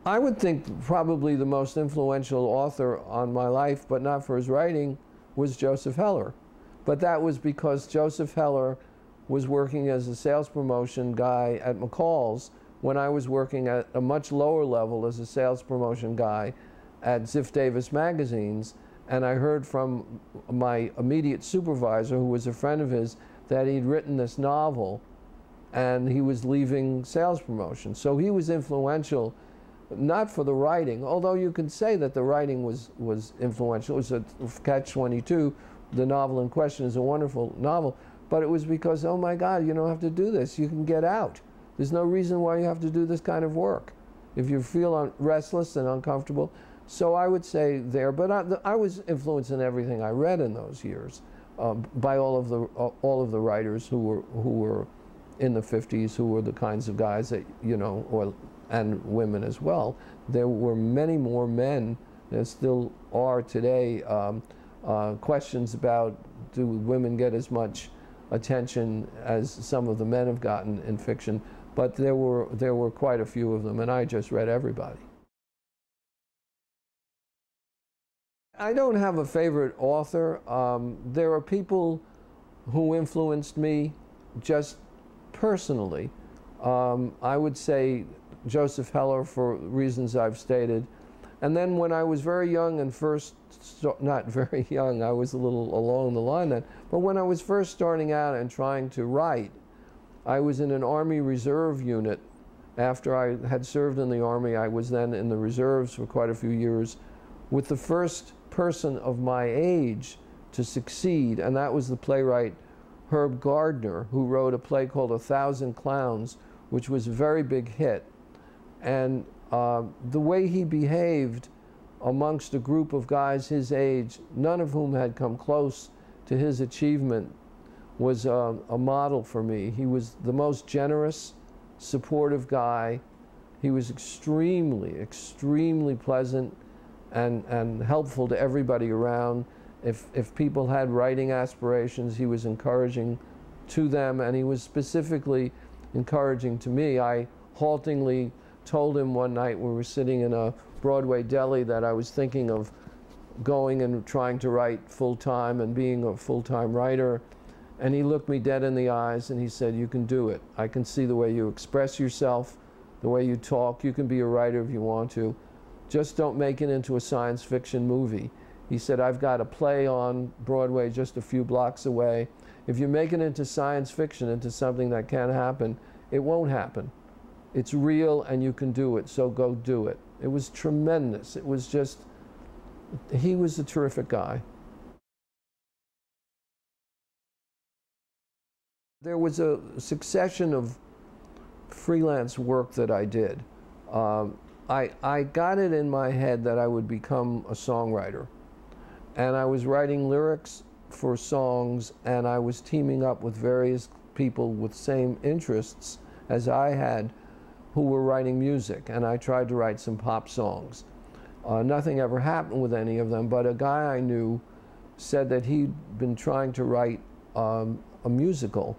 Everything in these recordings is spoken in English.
I would think probably the most influential author on my life, but not for his writing, was Joseph Heller. But that was because Joseph Heller was working as a sales promotion guy at McCall's when I was working at a much lower level as a sales promotion guy at Ziff Davis magazines. And I heard from my immediate supervisor, who was a friend of his, that he'd written this novel and he was leaving sales promotion. So he was influential, not for the writing, although you can say that the writing was influential. It was a catch-22. The novel in question is a wonderful novel, but it was because, oh my God, you don't have to do this. You can get out. There's no reason why you have to do this kind of work if you feel restless and uncomfortable. So I would say there, but I was influenced in everything I read in those years by all of the writers who were in the 50s, who were the kinds of guys that, you know, and women as well. There were many more men, there still are today, questions about, do women get as much attention as some of the men have gotten in fiction, but there were quite a few of them, and I just read everybody. I don't have a favorite author. There are people who influenced me just personally. I would say Joseph Heller for reasons I've stated. And then when I was very young and first, not very young, I was a little along the line then, but when I was first starting out and trying to write, I was in an Army Reserve unit. After I had served in the Army, I was then in the reserves for quite a few years with the first person of my age to succeed, and that was the playwright Herb Gardner, who wrote a play called 1,000 Clowns, which was a very big hit. And the way he behaved amongst a group of guys his age, none of whom had come close to his achievement, was a model for me. He was the most generous, supportive guy. He was extremely, extremely pleasant and helpful to everybody around. If people had writing aspirations, he was encouraging to them, and he was specifically encouraging to me. I haltingly told him one night when we were sitting in a Broadway deli that I was thinking of going and trying to write full-time and being a full-time writer, and he looked me dead in the eyes and he said, "You can do it. I can see the way you express yourself, the way you talk. You can be a writer if you want to. Just don't make it into a science fiction movie." He said, "I've got a play on Broadway just a few blocks away. If you make it into science fiction, into something that can happen, it won't happen. It's real and you can do it, so go do it." It was tremendous. It was just, he was a terrific guy. There was a succession of freelance work that I did. I got it in my head that I would become a songwriter. And I was writing lyrics for songs, and I was teaming up with various people with same interests as I had who were writing music, and I tried to write some pop songs. Nothing ever happened with any of them, but a guy I knew said that he'd been trying to write a musical,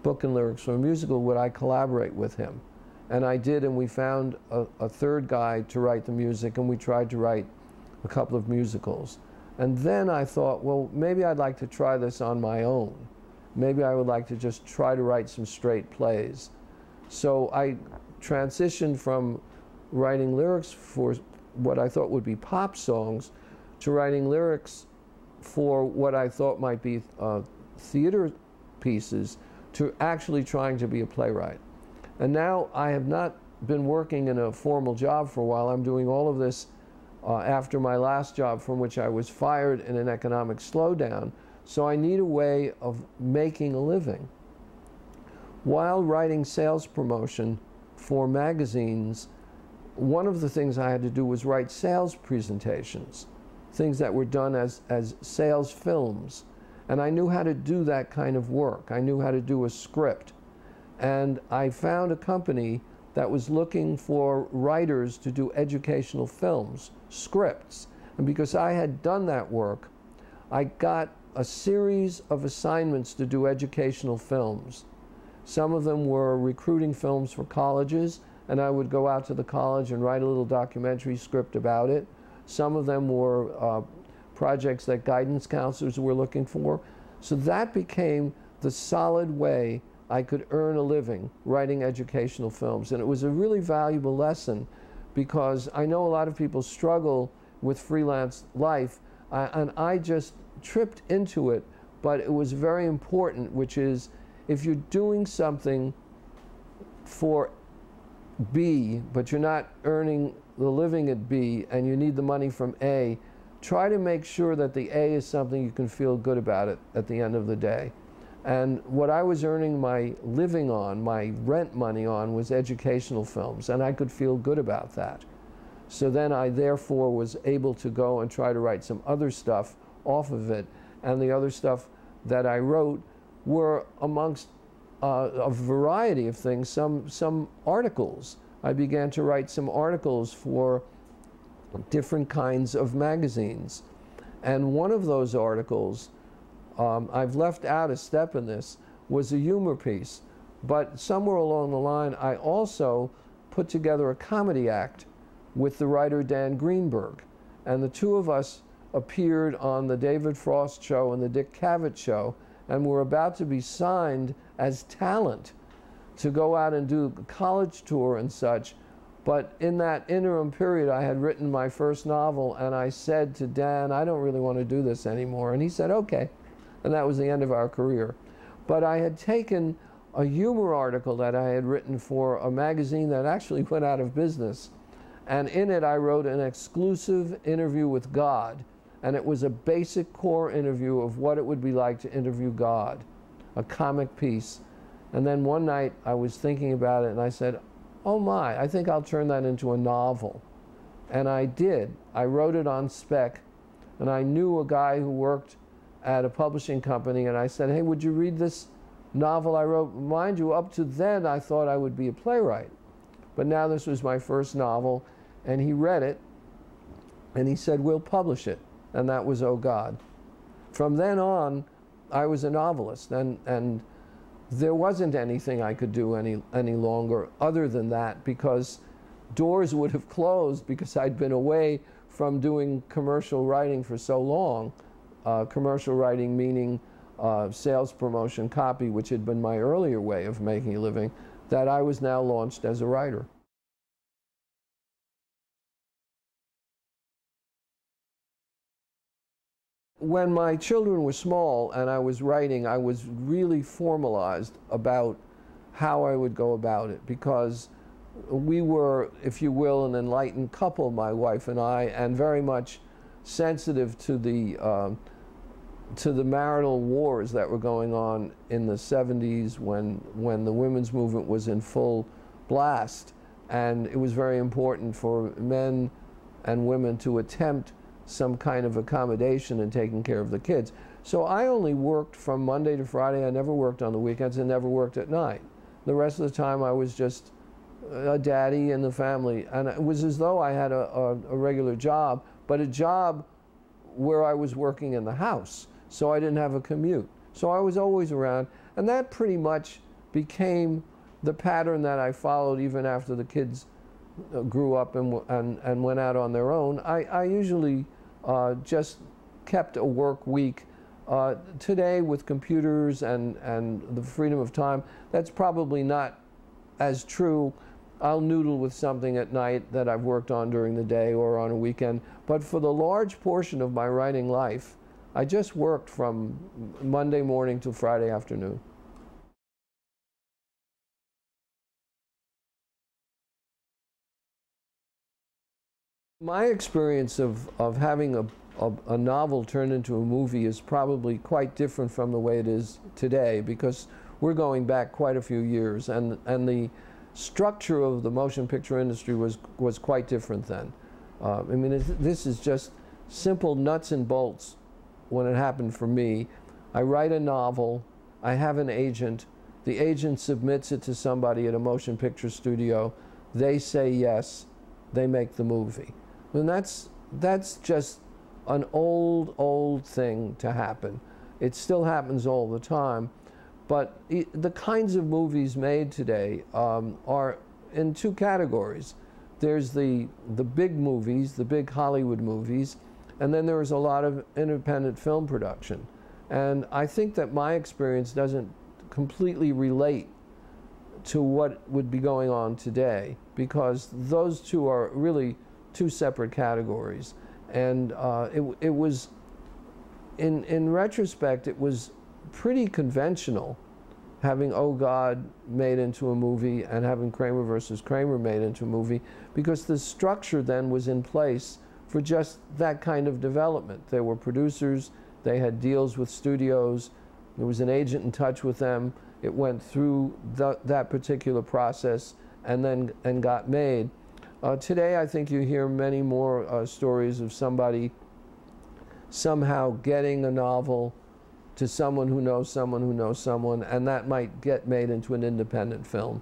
book and lyrics for a musical. Would I collaborate with him? And I did, and we found a third guy to write the music, and we tried to write a couple of musicals. And then I thought, well, maybe I'd like to try this on my own. Maybe I would like to just try to write some straight plays. So I transitioned from writing lyrics for what I thought would be pop songs to writing lyrics for what I thought might be theater pieces, to actually trying to be a playwright. And now I have not been working in a formal job for a while. I'm doing all of this after my last job, from which I was fired in an economic slowdown. So I need a way of making a living. While writing sales promotion for magazines, one of the things I had to do was write sales presentations, things that were done as sales films. And I knew how to do that kind of work. I knew how to do a script. And I found a company that was looking for writers to do educational films, scripts. And because I had done that work, I got a series of assignments to do educational films. Some of them were recruiting films for colleges, and I would go out to the college and write a little documentary script about it. Some of them were projects that guidance counselors were looking for. So that became the solid way I could earn a living writing educational films. And it was a really valuable lesson, because I know a lot of people struggle with freelance life, and I just tripped into it, but it was very important, which is, if you're doing something for B, but you're not earning the living at B, and you need the money from A, try to make sure that the A is something you can feel good about it at the end of the day. And what I was earning my living on, my rent money on, was educational films, and I could feel good about that. So then I therefore was able to go and try to write some other stuff off of it, and the other stuff that I wrote were amongst a variety of things, some articles. I began to write some articles for different kinds of magazines. And one of those articles, I've left out a step in this, was a humor piece. But somewhere along the line, I also put together a comedy act with the writer Dan Greenberg. And the two of us appeared on the David Frost Show and the Dick Cavett Show, and were about to be signed as talent to go out and do a college tour and such. But in that interim period, I had written my first novel, and I said to Dan, I don't really want to do this anymore. And he said, okay. And that was the end of our career. But I had taken a humor article that I had written for a magazine that actually went out of business, and in it I wrote an exclusive interview with God. And it was a basic core interview of what it would be like to interview God, a comic piece. And then one night I was thinking about it, and I said, oh my, I think I'll turn that into a novel. And I did. I wrote it on spec, and I knew a guy who worked at a publishing company, and I said, hey, would you read this novel I wrote? Mind you, up to then I thought I would be a playwright. But now this was my first novel, and he read it, and he said, we'll publish it. And that was Oh God. From then on, I was a novelist, and there wasn't anything I could do any longer other than that, because doors would have closed because I'd been away from doing commercial writing for so long. Commercial writing meaning sales, promotion, copy, which had been my earlier way of making a living, that I was now launched as a writer. When my children were small and I was writing, I was really formalized about how I would go about it, because we were, if you will, an enlightened couple, my wife and I, and very much sensitive to the marital wars that were going on in the 70s when the women's movement was in full blast. And it was very important for men and women to attempt some kind of accommodation and taking care of the kids. So I only worked from Monday to Friday. I never worked on the weekends and never worked at night. The rest of the time I was just a daddy in the family. And it was as though I had a regular job, but a job where I was working in the house. So I didn't have a commute. So I was always around. And that pretty much became the pattern that I followed even after the kids grew up and went out on their own. I usually just kept a work week. Today, with computers and the freedom of time, that's probably not as true. I'll noodle with something at night that I've worked on during the day or on a weekend. But for the large portion of my writing life, I just worked from Monday morning till Friday afternoon. My experience of having a novel turned into a movie is probably quite different from the way it is today, because we're going back quite a few years, and the structure of the motion picture industry was quite different then. I mean, this is just simple nuts and bolts. When it happened for me, I write a novel, I have an agent, the agent submits it to somebody at a motion picture studio, they say yes, they make the movie. And that's just an old thing to happen. It still happens all the time, but the kinds of movies made today are in two categories. There's the big movies, the big Hollywood movies, and then there was a lot of independent film production. And I think that my experience doesn't completely relate to what would be going on today, because those two are really two separate categories. And it was, in retrospect, it was pretty conventional having Oh God made into a movie and having Kramer versus Kramer made into a movie, because the structure then was in place for just that kind of development. There were producers, they had deals with studios, there was an agent in touch with them. It went through that particular process and got made. Today, I think you hear many more stories of somebody somehow getting a novel to someone who knows someone who knows someone, and that might get made into an independent film.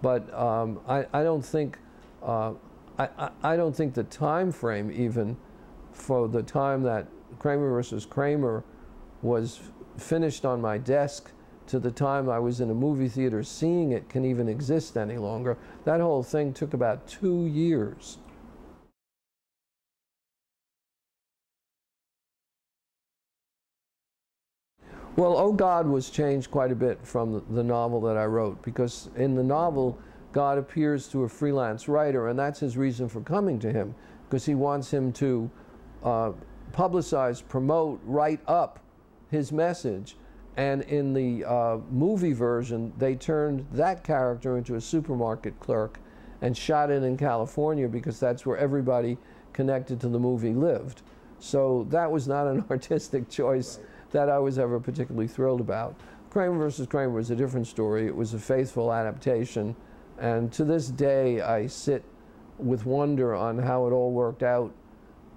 But I don't think I don't think the time frame, even for the time that Kramer versus Kramer was finished on my desk to the time I was in a movie theater seeing it, can even exist any longer. That whole thing took about 2 years. Well, Oh God was changed quite a bit from the novel that I wrote, because in the novel, God appears to a freelance writer, and that's his reason for coming to him, because he wants him to publicize, promote, write up his message. And in the movie version, they turned that character into a supermarket clerk and shot it in California, because that's where everybody connected to the movie lived. So that was not an artistic choice that I was ever particularly thrilled about. Kramer versus Kramer was a different story. It was a faithful adaptation. And to this day, I sit with wonder on how it all worked out,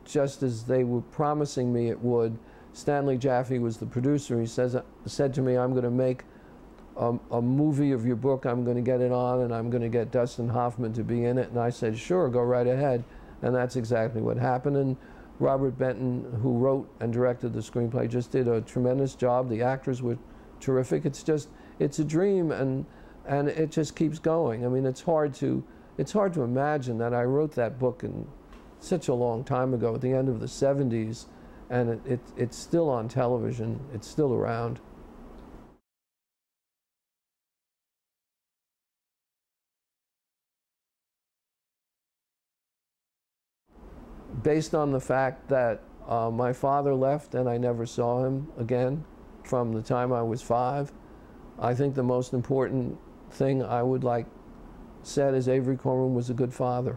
just as they were promising me it would. Stanley Jaffe was the producer. He said to me, I'm going to make a movie of your book. I'm going to get it on, and I'm going to get Dustin Hoffman to be in it. And I said, sure, go right ahead. And that's exactly what happened. And Robert Benton, who wrote and directed the screenplay, just did a tremendous job. The actors were terrific. It's a dream, and it just keeps going. I mean, it's hard to imagine that I wrote that book in such a long time ago, at the end of the 70s, and it's still on television. It's still around. Based on the fact that my father left and I never saw him again from the time I was 5, I think the most important thing I would like said is Avery Corman was a good father.